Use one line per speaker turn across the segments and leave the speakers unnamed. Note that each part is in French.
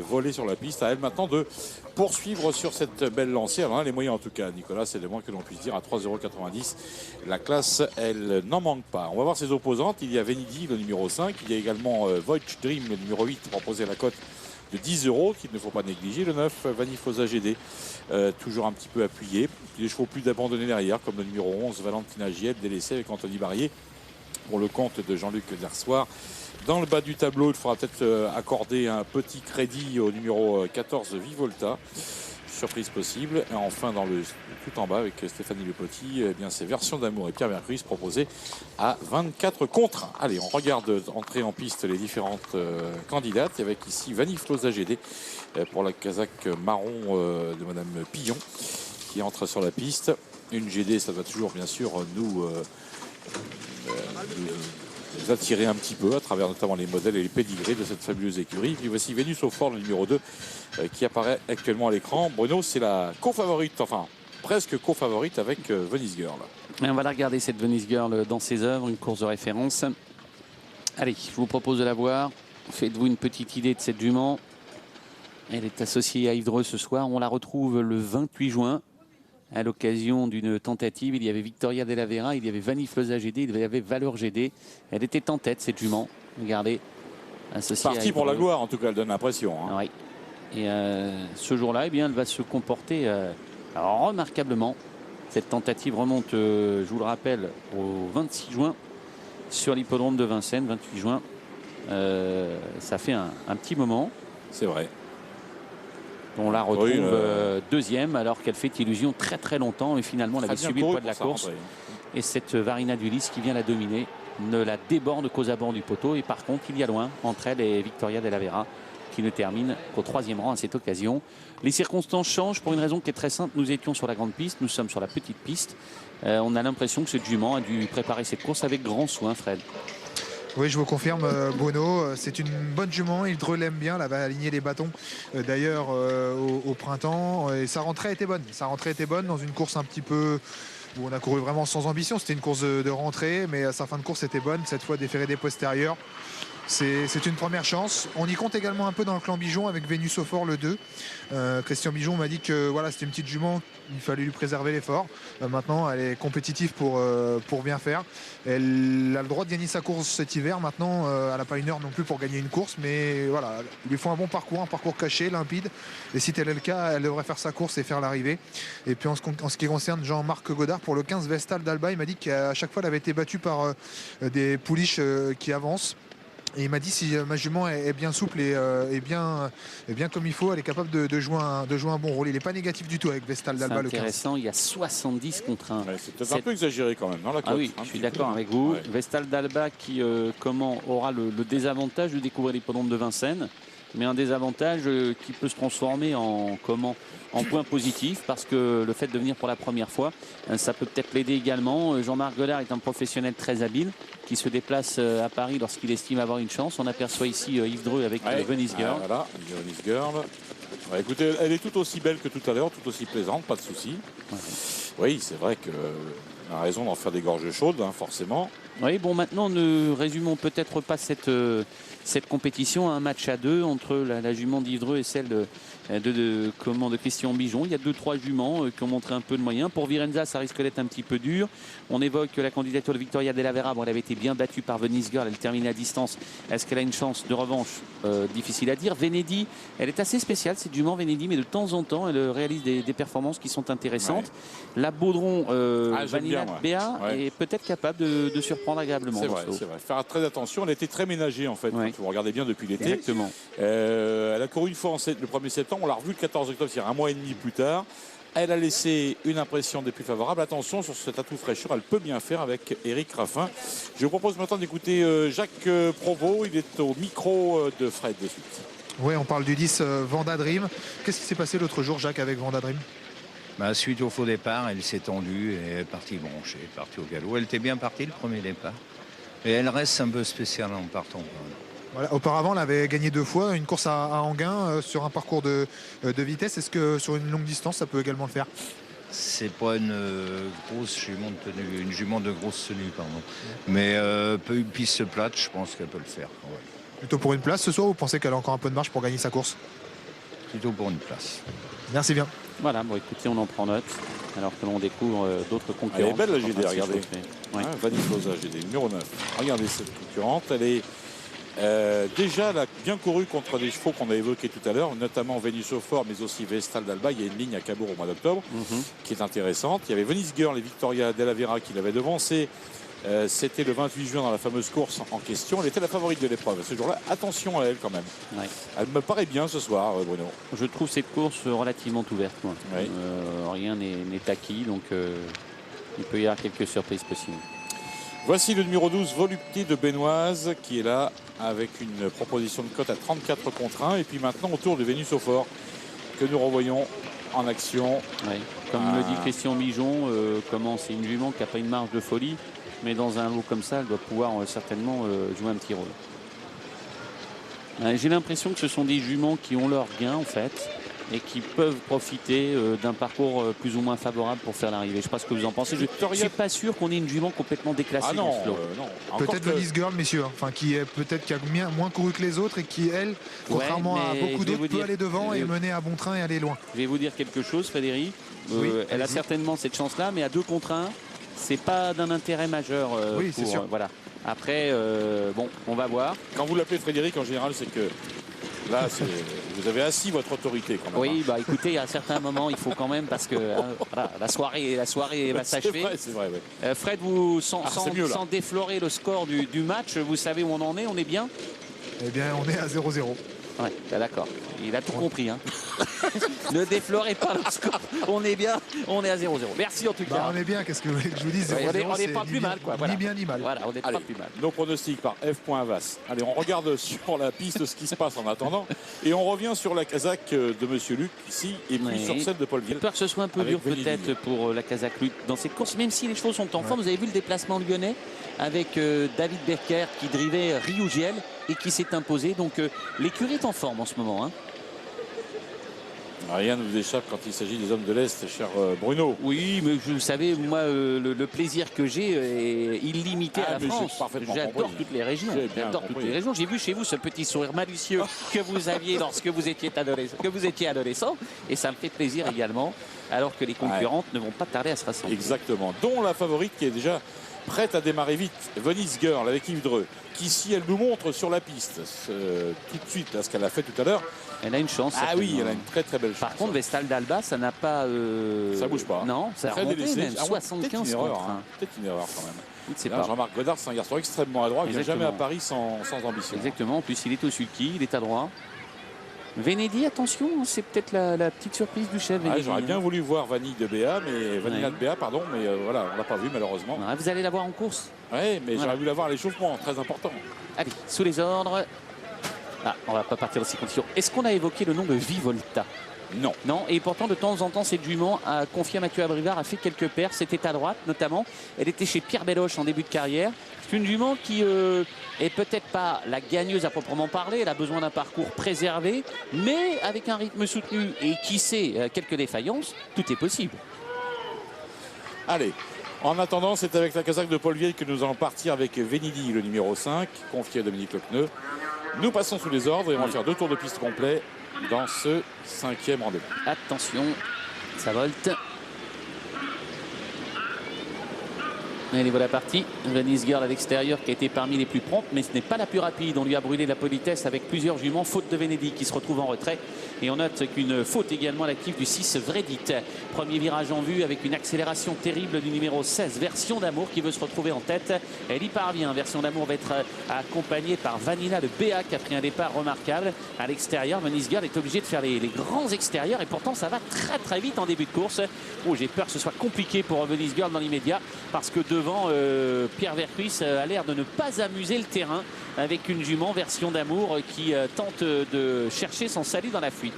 volé sur la piste. À elle maintenant de poursuivre sur cette belle lancée. Alors, les moyens en tout cas, Nicolas, c'est le moins que l'on puisse dire. À 3,90 €, la classe, elle n'en manque pas. On va voir ses opposantes. Il y a Venidi, le numéro 5. Il y a également Voyage Dream, le numéro 8, proposé à la cote de 10 € qu'il ne faut pas négliger. Le 9, Vanifosa GD, toujours un petit peu appuyé. Des chevaux plus abandonnés derrière, comme le numéro 11, Valentina Giel, délaissé avec Anthony Barrier pour le compte de Jean-Luc Dersoir. Dans le bas du tableau, il faudra peut-être accorder un petit crédit au numéro 14, Vivolta. Surprise possible. Et enfin, tout en bas, avec Stéphanie Le Petit, eh bien, c'est Version d'amour et Pierre Mercruis proposés à 24 contre. Allez, on regarde entrer en piste les différentes candidates. Avec ici Vaniflosa GD pour la casaque marron de Madame Pillon qui entre sur la piste. Une GD, ça va toujours bien sûr nous attirer un petit peu à travers notamment les modèles et les pédigrés de cette fabuleuse écurie. Puis voici Vénus au fort, le numéro 2, qui apparaît actuellement à l'écran. Bruno, c'est la co-favorite, enfin presque co-favorite avec Venice Girl.
Et on va la regarder, cette Venice Girl, dans ses œuvres, une course de référence. Allez, je vous propose de la voir. Faites-vous une petite idée de cette jument. Elle est associée à Yves Dreux ce soir. On la retrouve le 28 juin. À l'occasion d'une tentative, il y avait Victoria Della Vera, il y avait Vaniflosa GD, il y avait Valeur GD. Elle était en tête, cette jument. Regardez.
Partie pour la gloire, en tout cas, elle donne l'impression. Hein.
Oui. Et ce jour-là, eh bien, elle va se comporter remarquablement. Cette tentative remonte, je vous le rappelle, au 26 juin sur l'hippodrome de Vincennes, 28 juin. Ça fait un petit moment.
C'est vrai.
On la retrouve deuxième alors qu'elle fait illusion très très longtemps et finalement elle avait subi le poids de la course. Et cette Varina d'Ulysse qui vient la dominer ne la déborde qu'aux abords du poteau. Et par contre, il y a loin entre elle et Victoria Della Vera qui ne termine qu'au 3e rang à cette occasion. Les circonstances changent pour une raison qui est très simple. Nous étions sur la grande piste, nous sommes sur la petite piste. On a l'impression que cette jument a dû préparer cette course avec grand soin, Fred.
Oui, je vous confirme, Bruno, c'est une bonne jument. Il l'aime bien, elle va aligner les bâtons d'ailleurs au printemps. Et sa rentrée était bonne. Sa rentrée était bonne dans une course un petit peu où on a couru vraiment sans ambition. C'était une course de rentrée, mais sa fin de course était bonne. Cette fois déféré des postérieurs. C'est une première chance. On y compte également un peu dans le clan Bijon avec Vénus au fort le 2. Christian Bijon m'a dit que voilà, c'était une petite jument, il fallait lui préserver l'effort. Maintenant, elle est compétitive pour bien faire. Elle a le droit de gagner sa course cet hiver. Maintenant, elle n'a pas une heure non plus pour gagner une course, mais voilà, il lui faut un bon parcours, un parcours caché, limpide. Et si tel est le cas, elle devrait faire sa course et faire l'arrivée. Et puis en ce qui concerne Jean-Marc Godard, pour le 15 Vestal d'Alba, il m'a dit qu'à chaque fois, elle avait été battue par des pouliches qui avancent. Et il m'a dit si ma jument est bien souple et bien comme il faut, elle est capable de jouer un bon rôle. Il n'est pas négatif du tout avec Vestal d'Alba le 15.
C'est intéressant, il y a 70 contre 1.
Ouais, c'est peut-être un peu exagéré quand même, non, la cote,
oui, je suis d'accord avec vous. Ouais. Vestal d'Alba qui aura le désavantage de découvrir l'hippodrome de Vincennes, mais un désavantage qui peut se transformer en point positif, parce que le fait de venir pour la première fois, ça peut peut-être l'aider également. Jean-Marc Godard est un professionnel très habile qui se déplace à Paris lorsqu'il estime avoir une chance. On aperçoit ici Yves Dreux avec Venice Girl.
Voilà, Venice Girl. Ouais, écoutez, elle est tout aussi belle que tout à l'heure, tout aussi plaisante, pas de souci. Ouais. Oui, c'est vrai qu'on a raison d'en faire des gorges chaudes, hein, forcément.
Oui, bon, maintenant, ne résumons peut-être pas cette compétition à un match à deux entre la jument d'Yves Dreux et celle de Christian Bijon. Il y a 2-3 juments qui ont montré un peu de moyens. Pour Virenza, ça risque d'être un petit peu dur. On évoque la candidature de Victoria Della Vera. Bon, elle avait été bien battue par Venice Girl. Elle termine à distance. Est-ce qu'elle a une chance de revanche? Difficile à dire. Venedi, elle est assez spéciale, cette jument Venedi, mais de temps en temps, elle réalise des performances qui sont intéressantes. Ouais. La Baudron, Vanilla Béa, est peut-être capable de surprendre agréablement.
C'est vrai. Faire très attention. Elle a été très ménagée, en fait. Ouais. Vous regardez bien depuis l'été.
Exactement.
Elle a couru une fois le 1er septembre. On l'a revu le 14 octobre, c'est-à-dire un mois et demi plus tard. Elle a laissé une impression des plus favorables. Attention sur cet atout fraîcheur, elle peut bien faire avec Éric Raffin. Je vous propose maintenant d'écouter Jacques Provost. Il est au micro de Fred de suite.
Oui, on parle du 10 Vanda Dream. Qu'est-ce qui s'est passé l'autre jour, Jacques, avec Vanda Dream?
Suite au faux départ, elle s'est tendue et est partie broncher, partie au galop. Elle était bien partie le premier départ. Et elle reste un peu spéciale en partant.
Voilà, auparavant, elle avait gagné 2 fois une course à Enghien sur un parcours de vitesse. Est-ce que sur une longue distance, ça peut également le faire?
C'est pas une grosse jument de tenue, une jument de grosse tenue, pardon. Mais piste plate, je pense qu'elle peut le faire. Ouais.
Plutôt pour une place ce soir ou vous pensez qu'elle a encore un peu de marge pour gagner sa course?
Plutôt pour une place.
Merci bien.
Voilà, bon écoutez, on en prend note. Alors que l'on découvre d'autres concurrents.
Elle est belle la GD,
Enfin,
regardez.
Ouais.
Vanille Floza, GD, numéro 9. Regardez cette concurrente, elle est déjà elle a bien couru contre des chevaux qu'on a évoqués tout à l'heure, notamment Venus au Fort, mais aussi Vestal d'Alba. Il y a une ligne à Cabourg au mois d'octobre qui est intéressante. Il y avait Venice Girl et Victoria Della Vera qui l'avaient devancé. C'était le 28 juin dans la fameuse course en question. Elle était la favorite de l'épreuve. Ce jour-là, attention à elle quand même.
Ouais.
Elle me paraît bien ce soir, Bruno.
Je trouve cette course relativement ouverte. Moi.
Oui.
Rien n'est acquis, donc il peut y avoir quelques surprises possibles.
Voici le numéro 12, Volupté de Benoise, qui est là avec une proposition de cote à 34 contre 1. Et puis maintenant, autour de Vénus au Fort, que nous revoyons en action.
Ouais. Comme le dit Christian Bijon, comment c'est une jument qui n'a pas une marge de folie, mais dans un lot comme ça, elle doit pouvoir certainement jouer un petit rôle. J'ai l'impression que ce sont des juments qui ont leur gain en fait et qui peuvent profiter d'un parcours plus ou moins favorable pour faire l'arrivée. Je ne sais pas ce que vous en pensez. Je ne suis pas sûr qu'on ait une jument complètement déclassée dans ce lot.
non.
Peut-être Venice Girl, messieurs, enfin, qui est peut-être qui a moins couru que les autres et qui, elle, contrairement à beaucoup d'autres, peut aller devant et mener à bon train et aller loin.
Je vais vous dire quelque chose, Frédéric.
Oui,
elle a certainement cette chance-là, mais à 2 contre 1, c'est pas d'un intérêt majeur.
Oui, c'est sûr.
Voilà. Après, bon, on va voir.
Quand vous l'appelez Frédéric, en général, c'est que là, vous avez assis votre autorité quand même.
Oui, bah écoutez, à un certain moment, il faut quand même, parce que voilà, la soirée va s'achever.
C'est vrai, oui.
Fred, vous, sans déflorer le score du match, vous savez où on en est? On est bien?
Eh bien, on est à 0-0.
Ouais, d'accord. Il a tout compris. Hein. Ne déflorez pas le score. On est bien, on est à 0-0. Merci en tout cas.
On est bien, qu'est-ce que vous voulez que je vous dise?
On n'est pas plus mal. Quoi. Voilà.
Ni bien ni mal.
Voilà, on n'est pas plus mal.
Nos pronostics par F.Vas. Allez, on regarde sur la piste ce qui se passe en attendant. Et on revient sur la casaque de Monsieur Luc ici et puis sur celle de Paul Ville.
J'ai peur que ce soit un peu dur peut-être pour la casaque Luc dans cette course, même si les chevaux sont en forme. Vous avez vu le déplacement lyonnais avec David Berker qui drivait Riougiel et qui s'est imposé. Donc l'écurie est en forme en ce moment. Hein.
Rien ne vous échappe quand il s'agit des hommes de l'Est, cher Bruno.
Oui, mais vous savez, moi, le plaisir que j'ai est illimité à la France. J'adore toutes les régions. J'ai vu chez vous ce petit sourire malicieux que vous aviez lorsque vous étiez adolescent. Et ça me fait plaisir également, alors que les concurrentes ne vont pas tarder à se rassembler.
Exactement. Dont la favorite qui est déjà prête à démarrer vite, Venice Girl avec Yves Dreux, qui si elle nous montre sur la piste tout de suite, là, ce qu'elle a fait tout à l'heure.
Elle a une chance.
Ah oui, elle a une très très belle chance.
Par contre, Vestal d'Alba, ça n'a pas.
Ça bouge pas.
Non, ça a remonté même. 75
peut-être une erreur, peut-être une erreur quand même.
Je ne sais pas.
Jean-Marc Godard, c'est un garçon extrêmement adroit. Il ne vient jamais à Paris sans ambition.
Exactement. En plus, il est au sulky, il est à droit. Venedi, attention, c'est peut-être la petite surprise du chef.
J'aurais bien voulu voir Vanilla de Béa, mais voilà, on l'a pas vu malheureusement.
Vous allez la voir en course.
Oui, mais j'aurais voulu la voir à l'échauffement, très important.
Allez, sous les ordres. On va pas partir dans ces conditions. Est-ce qu'on a évoqué le nom de Vivolta?
Non.
Non, et pourtant de temps en temps cette jument a confié à Mathieu Abrivard, a fait quelques paires, c'était à droite notamment. Elle était chez Pierre Belloche en début de carrière. C'est une jument qui est peut-être pas la gagneuse à proprement parler, elle a besoin d'un parcours préservé, mais avec un rythme soutenu et qui sait quelques défaillances, tout est possible.
Allez, en attendant, c'est avec la casaque de Paul Vieille que nous allons partir avec Venidi, le numéro 5, confié à Dominique Lecneux. Nous passons sous les ordres et on va faire 2 tours de piste complets dans ce 5e rendez-vous.
Attention, ça volte. Allez, voilà parti. Venice Girl à l'extérieur qui a été parmi les plus promptes, mais ce n'est pas la plus rapide. On lui a brûlé la politesse avec plusieurs juments. Faute de Venedi qui se retrouve en retrait. Et on note qu'une faute également à l'actif du 6 Vredit. Premier virage en vue avec une accélération terrible du numéro 16, Version d'Amour, qui veut se retrouver en tête. Elle y parvient. Version d'Amour va être accompagnée par Vanilla de Béa qui a pris un départ remarquable. À l'extérieur, Venice Girl est obligée de faire les grands extérieurs et pourtant ça va très très vite en début de course. J'ai peur que ce soit compliqué pour Venice Girl dans l'immédiat parce que devant, Pierre Vercuis a l'air de ne pas amuser le terrain avec une jument Version d'Amour qui tente de chercher son salut dans la fuite.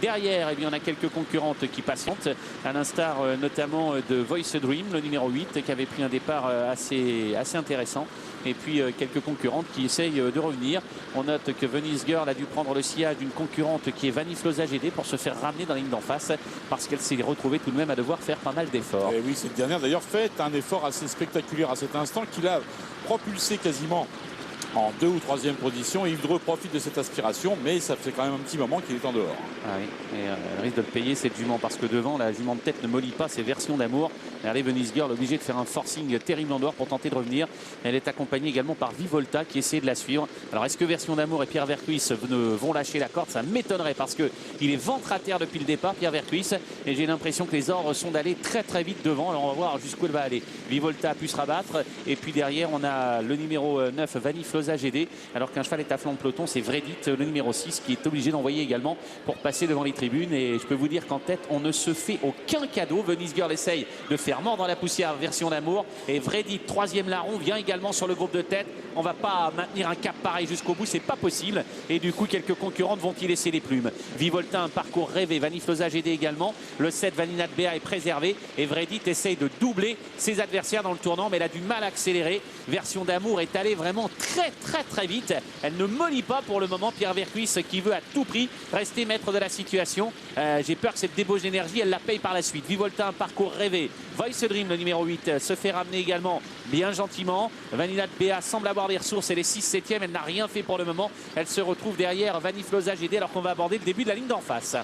Derrière, eh bien, on a quelques concurrentes qui patientent, à l'instar notamment de Voice Dream, le numéro 8, qui avait pris un départ assez intéressant. Et puis quelques concurrentes qui essayent de revenir. On note que Venice Girl a dû prendre le sillage d'une concurrente qui est Vanille Floza GD pour se faire ramener dans la ligne d'en face parce qu'elle s'est retrouvée tout de même à devoir faire pas mal d'efforts.
Et oui, cette dernière d'ailleurs fait un effort assez spectaculaire à cet instant qui l'a propulsé quasiment en 2 ou 3e position. Yves Dreux profite de cette aspiration, mais ça fait quand même un petit moment qu'il est en dehors.
Ah oui, et elle risque de le payer cette jument parce que devant, la jument de tête ne mollit pas ses versions d'amour. Regardez, Venise Girl obligée de faire un forcing terrible en dehors pour tenter de revenir. Elle est accompagnée également par Vivolta qui essaie de la suivre. Alors est-ce que Version d'amour et Pierre Vercuis vont lâcher la corde? Ça m'étonnerait parce qu'il est ventre à terre depuis le départ, Pierre Vercuis, et j'ai l'impression que les ordres sont d'aller très très vite devant. Alors on va voir jusqu'où elle va aller. Vivolta a pu se rabattre et puis derrière on a le numéro 9 Vanille Floza GD, alors qu'un cheval est à flanc de peloton, c'est Vredit, le numéro 6, qui est obligé d'envoyer également pour passer devant les tribunes. Et je peux vous dire qu'en tête on ne se fait aucun cadeau. Venise Girl essaye de faire mort dans la poussière Version d'amour, et Vredit, 3e larron, vient également sur le groupe de tête. On va pas maintenir un cap pareil jusqu'au bout, c'est pas possible, et du coup quelques concurrentes vont y laisser les plumes. Vivolta, un parcours rêvé, Vanille Floza GD également, le 7 Vanilla de Béa est préservé, et Vredit essaye de doubler ses adversaires dans le tournant, mais elle a du mal à accélérer. Version d'amour est allée vraiment très très très vite, elle ne mollit pas pour le moment. Pierre Vercuis qui veut à tout prix rester maître de la situation. J'ai peur que cette débauche d'énergie, elle la paye par la suite. Vivolta, un parcours rêvé, Voice Dream, le numéro 8, se fait ramener également bien gentiment. Vanilla de Béa semble avoir des ressources, elle est 6-7e, elle n'a rien fait pour le moment. Elle se retrouve derrière Vanille Floza GD alors qu'on va aborder le début de la ligne d'en face.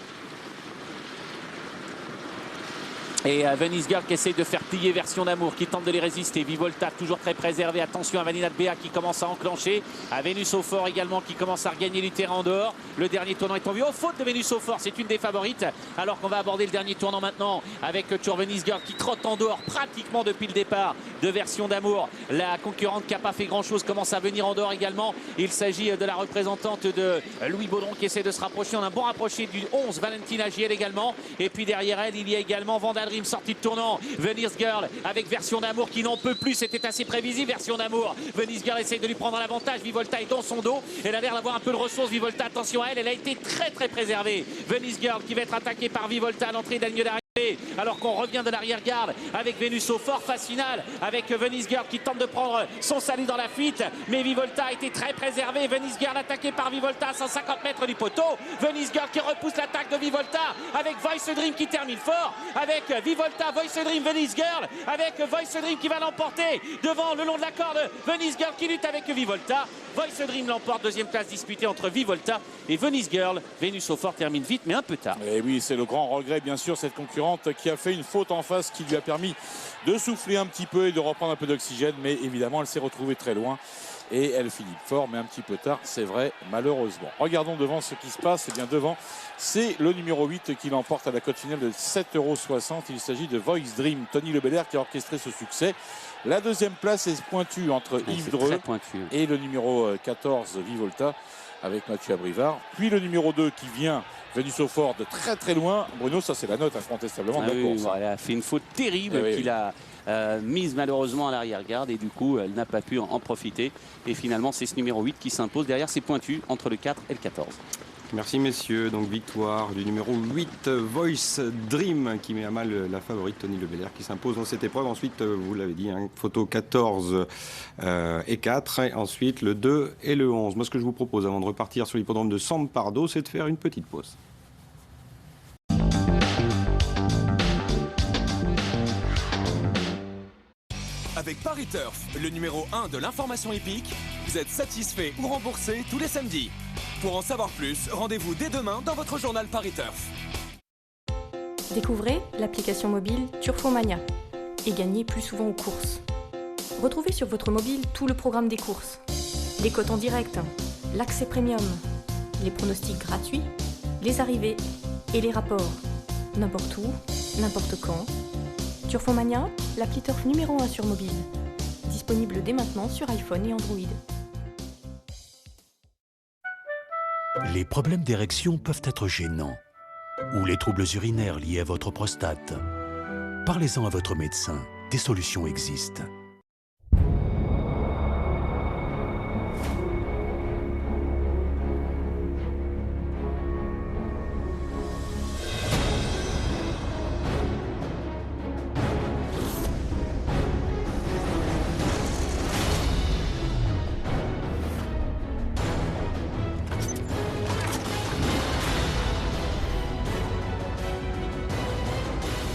Et Venise Girl qui essaye de faire plier Version d'amour, qui tente de les résister. Vivolta toujours très préservé. Attention à Vanilla de Béa qui commence à enclencher. À Vénus au fort également qui commence à regagner du terrain en dehors. Le dernier tournant est en vue. Oh, faute de Vénus au fort, c'est une des favorites. Alors qu'on va aborder le dernier tournant maintenant avec toujours Venise Girl qui trotte en dehors pratiquement depuis le départ de Version d'amour. La concurrente qui n'a pas fait grand chose commence à venir en dehors également. Il s'agit de la représentante de Louis Baudron qui essaie de se rapprocher. On a un bon rapproché du 11 Valentina Giel également. Et puis derrière elle, il y a également Vandaldrim sortie de tournant. Venise Girl avec Version d'amour qui n'en peut plus. C'était assez prévisible. Version d'amour. Venise Girl essaie de lui prendre l'avantage. Vivolta est dans son dos. Elle a l'air d'avoir un peu de ressources. Vivolta, attention à elle. Elle a été très très préservée. Venise Girl qui va être attaquée par Vivolta à l'entrée de la ligne d'arrivée. Alors qu'on revient de l'arrière-garde avec Vénus au fort, phase finale avec Venise Girl qui tente de prendre son salut dans la fuite, mais Vivolta a été très préservé. Venise Girl attaquée par Vivolta à 150 mètres du poteau. Venise Girl qui repousse l'attaque de Vivolta avec Voice Dream qui termine fort, avec Vivolta, Voice Dream, Venise Girl, avec Voice Dream qui va l'emporter devant le long de la corde. Venise Girl qui lutte avec Vivolta. Voice Dream l'emporte, deuxième place disputée entre Vivolta et Venise Girl. Vénus au fort termine vite mais un peu tard.
Et oui, c'est le grand regret bien sûr, cette concurrente qui a fait une faute en face qui lui a permis de souffler un petit peu et de reprendre un peu d'oxygène, mais évidemment elle s'est retrouvée très loin et elle finit fort mais un petit peu tard, c'est vrai, malheureusement. Regardons devant ce qui se passe. Et bien devant, c'est le numéro 8 qui l'emporte à la cote finale de 7,60 €. Il s'agit de Voice Dream, Tony Lebelair qui a orchestré ce succès. La deuxième place est pointue entre Yves Dreux et le numéro 14 Vivolta avec Mathieu Abrivard. Puis le numéro 2 qui vient, Vénus au fort, de très très loin. Bruno, ça c'est la note incontestablement de la course.
Elle a fait une faute terrible qu'il a mise malheureusement à l'arrière-garde et du coup elle n'a pas pu en profiter. Et finalement c'est ce numéro 8 qui s'impose. Derrière c'est pointu entre le 4 et le 14.
Merci messieurs, donc victoire du numéro 8 Voice Dream qui met à mal la favorite Tony Lebelair qui s'impose dans cette épreuve. Ensuite vous l'avez dit, photo 14 et 4 et ensuite le 2 et le 11. Moi ce que je vous propose avant de repartir sur l'hippodrome de San Pardo, c'est de faire une petite pause.
Avec Paris Turf, le numéro 1 de l'information hippique, vous êtes satisfait ou remboursé tous les samedis. Pour en savoir plus, rendez-vous dès demain dans votre journal Paris Turf.
Découvrez l'application mobile Turfomania et gagnez plus souvent aux courses. Retrouvez sur votre mobile tout le programme des courses, les cotes en direct, l'accès premium, les pronostics gratuits, les arrivées et les rapports. N'importe où, n'importe quand. Turfomania, l'appli Turf numéro 1 sur mobile. Disponible dès maintenant sur iPhone et Android.
Les problèmes d'érection peuvent être gênants, ou les troubles urinaires liés à votre prostate. Parlez-en à votre médecin, des solutions existent.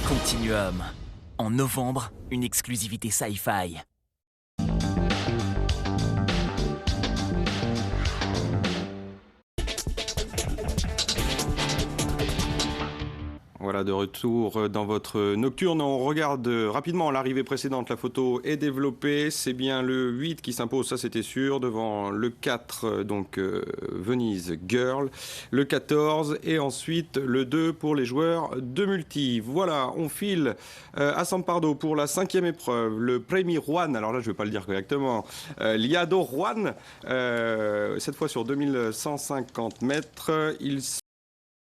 Continuum. En novembre, une exclusivité Sci-Fi.
Voilà, de retour dans votre nocturne. On regarde rapidement l'arrivée précédente. La photo est développée. C'est bien le 8 qui s'impose, ça c'était sûr, devant le 4, donc Venise Girl, le 14 et ensuite le 2 pour les joueurs de multi. Voilà, on file à San Pardo pour la 5e épreuve, le Premi Juan. Alors là, je ne vais pas le dire correctement. Liado Juan, cette fois sur 2150 mètres. Il